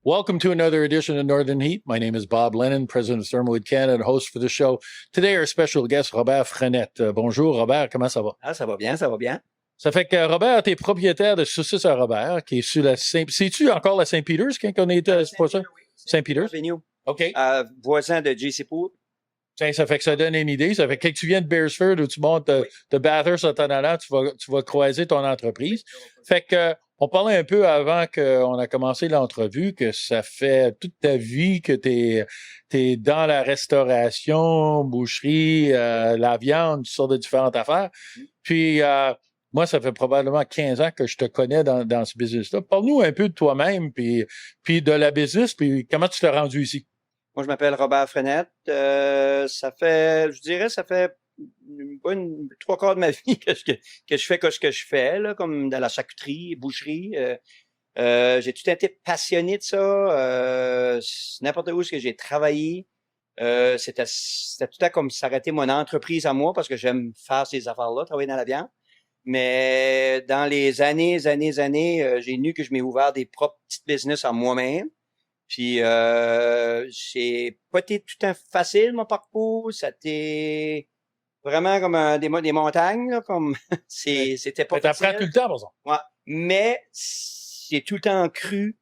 Welcome to another edition of Northern Heat. My name is Bob Lennon, president of Thermoid Canada and host for the show. Today, our special guest, Robert Frenette. Bonjour, Robert. Comment ça va? Ah, ça va bien, ça va bien. Ça fait que, Robert, tu es propriétaire de Saucisses à Robert, qui est sur la Saint... C'est-tu encore la Saint-Peters quand on est... c'est pas ça? Saint-Peters? OK. Voisin de JC Pool. Tiens, ça fait que ça donne une idée. Ça fait que quand tu viens de Beresford où tu montes de Bathurst en t'en allant, tu vas croiser ton entreprise. Fait que on parlait un peu avant qu'on a commencé l'entrevue que ça fait toute ta vie que t'es dans la restauration, boucherie, la viande, toutes sortes de différentes affaires. Puis moi, ça fait probablement 15 ans que je te connais dans ce business-là. Parle-nous un peu de toi-même, puis de la business, puis comment tu t'es rendu ici. Moi, je m'appelle Robert Frenette. Ça fait une bonne 3/4 de ma vie que je fais ce que je fais, là, comme dans la charcuterie, boucherie. J'ai tout été passionné de ça. N'importe où ce que j'ai travaillé. C'était tout le temps comme s'arrêter mon entreprise à moi parce que j'aime faire ces affaires-là, travailler dans la viande. Mais dans les années, j'ai nu que je m'ai ouvert des propres petites business à moi-même. Puis c'est pas été tout le temps facile mon parcours, ça a été vraiment comme des montagnes là, comme c'était pas facile. T'apprends tout le temps, par exemple. Ouais, mais j'ai tout le temps cru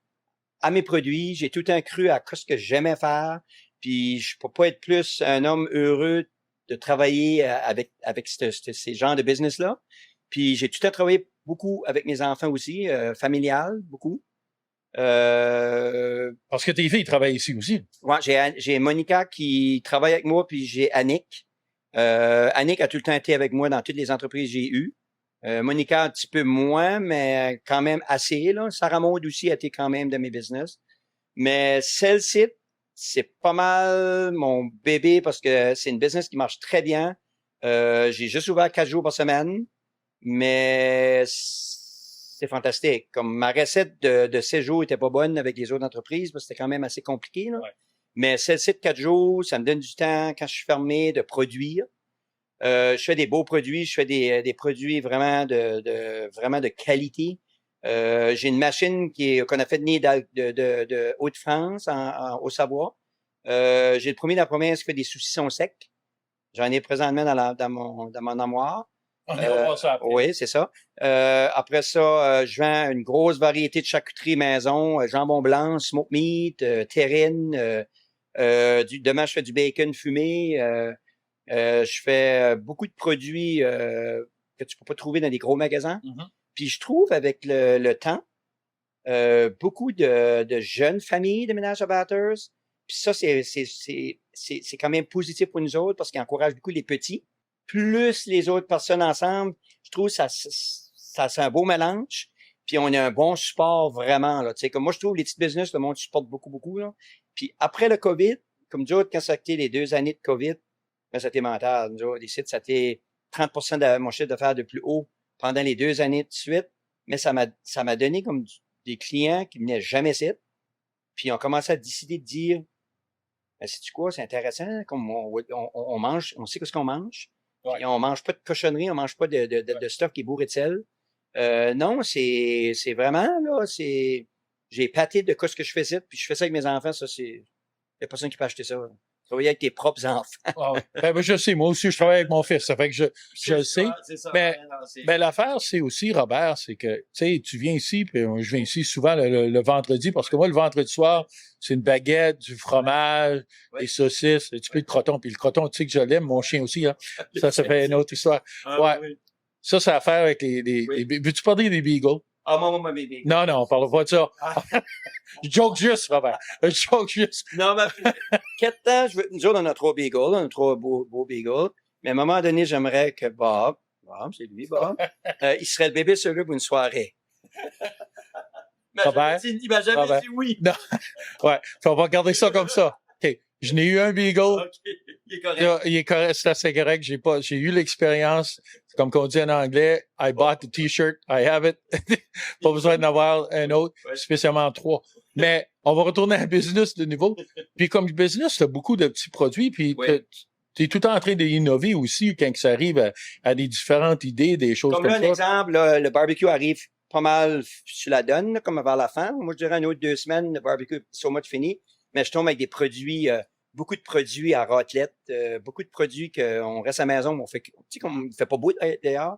à mes produits, j'ai tout le temps cru à ce que j'aimais faire. Puis je peux pas être plus un homme heureux de travailler avec ces genres de business là. Puis j'ai tout le temps travaillé beaucoup avec mes enfants aussi, familial beaucoup. Parce que tes filles travaillent ici aussi. Ouais, j'ai Monica qui travaille avec moi, puis j'ai Annick. Annick a tout le temps été avec moi dans toutes les entreprises que j'ai eues. Monica un petit peu moins, mais quand même assez, là. Sarah Maud aussi a été quand même de mes business. Mais celle-ci, c'est pas mal mon bébé parce que c'est une business qui marche très bien. J'ai juste ouvert 4 jours par semaine, mais c'est fantastique. Comme ma recette de séjour était pas bonne avec les autres entreprises, parce que c'était quand même assez compliqué, là. Ouais. Mais celle-ci de 4 jours, ça me donne du temps quand je suis fermé de produire. Je fais des beaux produits, je fais des produits vraiment de qualité. J'ai une machine qu'on a fait venir de Haute-France, au Savoie. J'ai le premier de la province qui fait des saucissons secs. J'en ai présentement dans mon armoire. Oui, c'est ça. Après ça, je vends une grosse variété de charcuterie maison, jambon blanc, smoke meat, terrine. Demain, je fais du bacon fumé. Je fais beaucoup de produits que tu peux pas trouver dans des gros magasins. Mm-hmm. Puis je trouve avec le temps, beaucoup de jeunes familles de ménage à Bathurst. Puis ça, c'est quand même positif pour nous autres parce qu'ils encouragent beaucoup les petits. Plus les autres personnes ensemble, je trouve ça c'est un beau mélange. Puis on a un bon support vraiment, là. Tu sais, comme moi, je trouve les petites business, le monde supporte beaucoup, là. Puis après le COVID, comme nous autres, quand ça a été les 2 années de COVID, ben, ça a été mental. Nous autres, les sites, ça a été 30% de mon chiffre d'affaires de plus haut pendant les 2 années de suite. Mais ça m'a donné comme des clients qui venaient jamais ici. Puis on commencé à décider de dire, ben, sais-tu quoi, c'est intéressant, comme on mange, on sait ce qu'on mange. Ouais. Et on mange pas de cochonnerie, on mange pas de stuff qui est bourré de sel. Non, c'est vraiment, là, j'ai pâté de ce que je faisais, puis je fais ça avec mes enfants, ça, y a personne qui peut acheter ça. Travailler avec tes propres enfants. Oh, ben, je sais, moi aussi, je travaille avec mon fils, ça fait que je le sais. Ça, mais l'affaire, c'est aussi, Robert, c'est que, tu sais, tu viens ici, puis je viens ici souvent le vendredi, parce que moi, le vendredi soir, c'est une baguette, du fromage, des saucisses, un petit peu de croton. Puis le croton, tu sais que je l'aime, mon chien aussi, hein. Ça fait une autre histoire. Ouais. Oui. Ça, c'est à faire avec les veux-tu parler des beagles? Ah, mon bébé. Non, on parle pas de ça. Je joke juste, Robert. Je joke juste. Non, mais, quel temps, nous autres, on a 3 beagles, on a 3 beaux beagles. Mais à un moment donné, j'aimerais que Bob, c'est lui, Bob, il serait le bébé sur lui pour une soirée. Robert? Il m'a jamais dit oui. Non. Ouais. On va garder ça comme ça. OK. Je n'ai eu un beagle. OK. Il est correct. Il est correct, c'est assez correct. J'ai eu l'expérience. Comme qu'on dit en anglais, I bought the t-shirt, I have it. Pas besoin d'en avoir un autre, spécialement 3. Mais on va retourner à business de nouveau. Puis comme business, tu as beaucoup de petits produits, puis tu es tout le temps en train d'innover aussi quand ça arrive à des différentes idées, des choses comme ça. Comme là, un exemple, là, le barbecue arrive pas mal sur la donne, là, comme vers la fin. Moi, je dirais une autre 2 semaines, le barbecue so much fini. Mais je tombe avec des produits, beaucoup de produits à raclette, beaucoup de produits qu'on reste à la maison, on fait, tu sais, comme il fait pas beau d'ailleurs.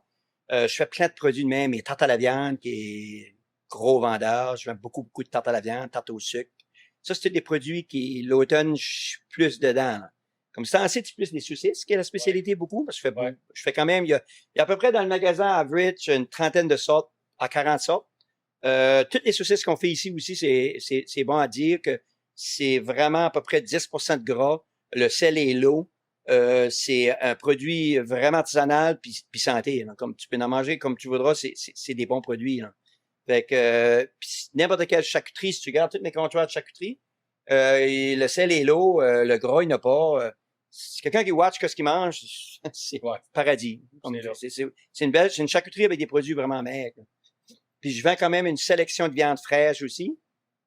Je fais plein de produits de même, et tarte à la viande, qui est gros vendeur. Je fais beaucoup de tarte à la viande, tarte au sucre. Ça, c'est des produits qui, l'automne, je suis plus dedans, là. Comme ça, c'est plus des saucisses, qui est la spécialité beaucoup, parce que je fais quand même, il y a à peu près dans le magasin Average une trentaine de sortes, à 40 sortes. Toutes les saucisses qu'on fait ici aussi, c'est bon à dire que c'est vraiment à peu près 10% de gras. Le sel et l'eau. C'est un produit vraiment artisanal puis santé. Là. Comme tu peux en manger comme tu voudras, c'est des bons produits. Là. Fait que n'importe quelle charcuterie, si tu regardes tous mes comptoirs de charcuterie, et le sel et l'eau, le gras, il n'y en a pas. C'est quelqu'un qui watch ce qu'il mange, c'est paradis. C'est une charcuterie avec des produits vraiment maigres. Puis je vends quand même une sélection de viande fraîche aussi.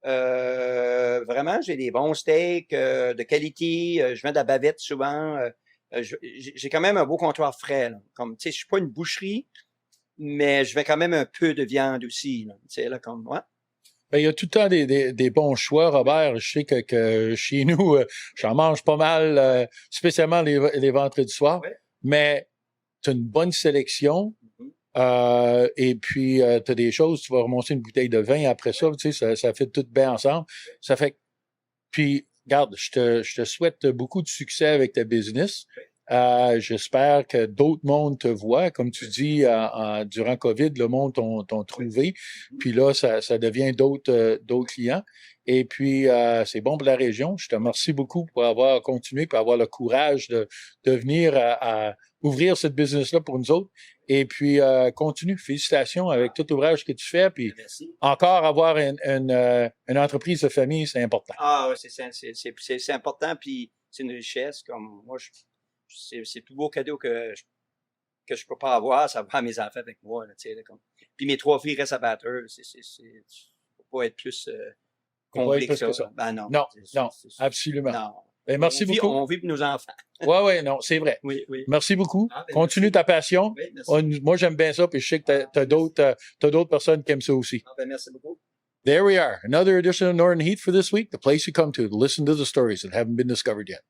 Vraiment, j'ai des bons steaks de qualité. Je vends de la bavette souvent. J'ai quand même un beau comptoir frais. Là. Comme, tu sais, je suis pas une boucherie, mais je vends quand même un peu de viande aussi. Là, tu sais, là, comme moi. Ben, il y a tout le temps des bons choix, Robert. Je sais que chez nous, j'en mange pas mal, spécialement les vendredis soirs. Ouais. Mais tu as une bonne sélection. Et puis, tu as des choses, tu vas remonter une bouteille de vin après ça, tu sais, ça fait tout bien ensemble. Ça fait. Puis, regarde, je te souhaite beaucoup de succès avec ta business. J'espère que d'autres mondes te voient. Comme tu dis, durant COVID, le monde t'ont trouvé. Puis là, ça devient d'autres clients. Et puis, c'est bon pour la région. Je te remercie beaucoup pour avoir continué, pour avoir le courage de venir à ouvrir cette business-là pour nous autres. Et puis, continue. Félicitations avec tout l'ouvrage que tu fais. Puis, merci. Encore avoir une entreprise de famille, c'est important. Ah, c'est important. Puis, c'est une richesse. Comme moi, c'est le plus beau cadeau que je peux pas avoir, ça va à mes enfants avec moi, là, tu sais, là, comme. Puis mes 3 filles restent à batteur, ça peut pas être plus comblé que ça. Ben non. Non, absolument. Non. Ben, merci beaucoup. On vit pour nos enfants. Ouais, non, c'est vrai. Oui. Merci beaucoup. Ben, Continue ta passion. Oui, merci. Moi, j'aime bien ça, puis je sais que t'as d'autres personnes qui aiment ça aussi. Ben, merci beaucoup. There we are. Another edition of Northern Heat for this week, the place you come to listen to the stories that haven't been discovered yet.